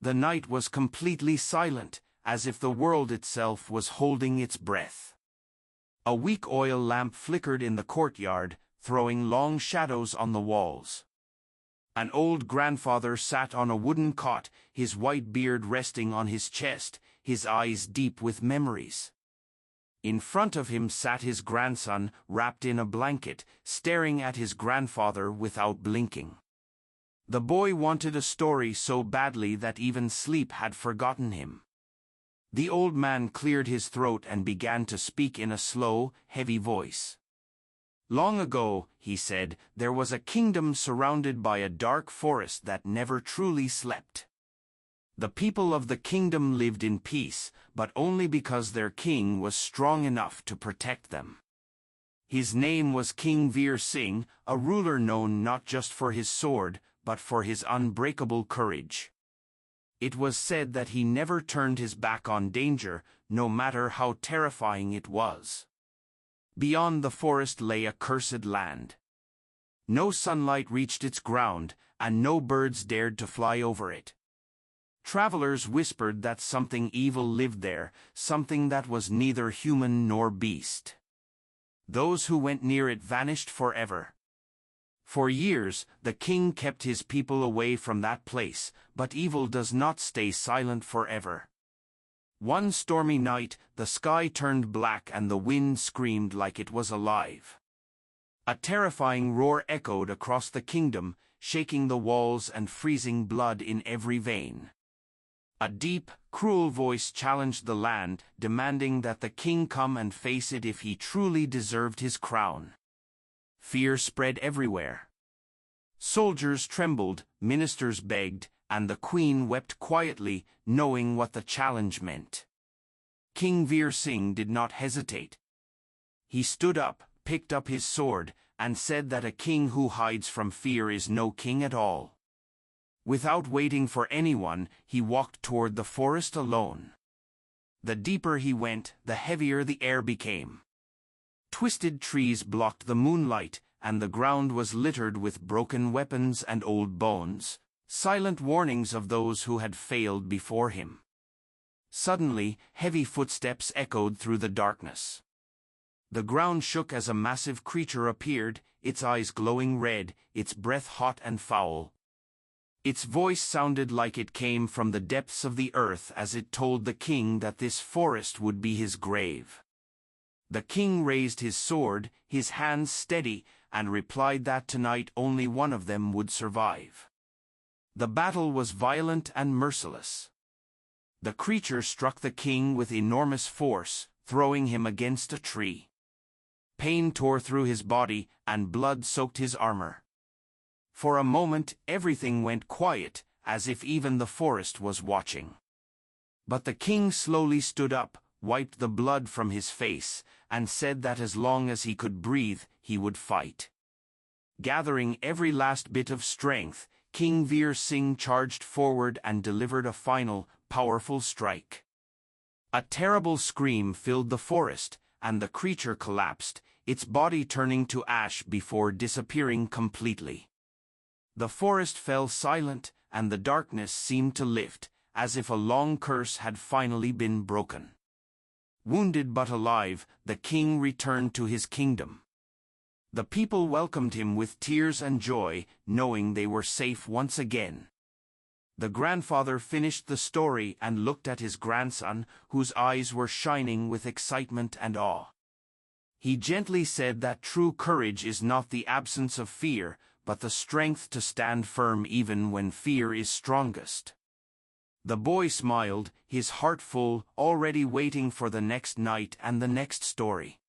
The night was completely silent, as if the world itself was holding its breath. A weak oil lamp flickered in the courtyard, throwing long shadows on the walls. An old grandfather sat on a wooden cot, his white beard resting on his chest, his eyes deep with memories. In front of him sat his grandson, wrapped in a blanket, staring at his grandfather without blinking. The boy wanted a story so badly that even sleep had forgotten him. The old man cleared his throat and began to speak in a slow, heavy voice. Long ago, he said, there was a kingdom surrounded by a dark forest that never truly slept. The people of the kingdom lived in peace, but only because their king was strong enough to protect them. His name was King Veer Singh, a ruler known not just for his sword, but for his unbreakable courage. It was said that he never turned his back on danger, no matter how terrifying it was. Beyond the forest lay a cursed land. No sunlight reached its ground, and no birds dared to fly over it. Travelers whispered that something evil lived there, something that was neither human nor beast. Those who went near it vanished forever. For years, the king kept his people away from that place, but evil does not stay silent forever. One stormy night, the sky turned black and the wind screamed like it was alive. A terrifying roar echoed across the kingdom, shaking the walls and freezing blood in every vein. A deep, cruel voice challenged the land, demanding that the king come and face it if he truly deserved his crown. Fear spread everywhere. Soldiers trembled, ministers begged, and the queen wept quietly, knowing what the challenge meant. King Veer Singh did not hesitate. He stood up, picked up his sword, and said that a king who hides from fear is no king at all. Without waiting for anyone, he walked toward the forest alone. The deeper he went, the heavier the air became. Twisted trees blocked the moonlight, and the ground was littered with broken weapons and old bones, silent warnings of those who had failed before him. Suddenly, heavy footsteps echoed through the darkness. The ground shook as a massive creature appeared, its eyes glowing red, its breath hot and foul. Its voice sounded like it came from the depths of the earth as it told the king that this forest would be his grave. The king raised his sword, his hands steady, and replied that tonight only one of them would survive. The battle was violent and merciless. The creature struck the king with enormous force, throwing him against a tree. Pain tore through his body, and blood soaked his armor. For a moment, everything went quiet, as if even the forest was watching. But the king slowly stood up, wiped the blood from his face, and said that as long as he could breathe, he would fight. Gathering every last bit of strength, King Veer Singh charged forward and delivered a final, powerful strike. A terrible scream filled the forest, and the creature collapsed, its body turning to ash before disappearing completely. The forest fell silent, and the darkness seemed to lift, as if a long curse had finally been broken. Wounded but alive, the king returned to his kingdom. The people welcomed him with tears and joy, knowing they were safe once again. The grandfather finished the story and looked at his grandson, whose eyes were shining with excitement and awe. He gently said that true courage is not the absence of fear, but the strength to stand firm even when fear is strongest. The boy smiled, his heart full, already waiting for the next night and the next story.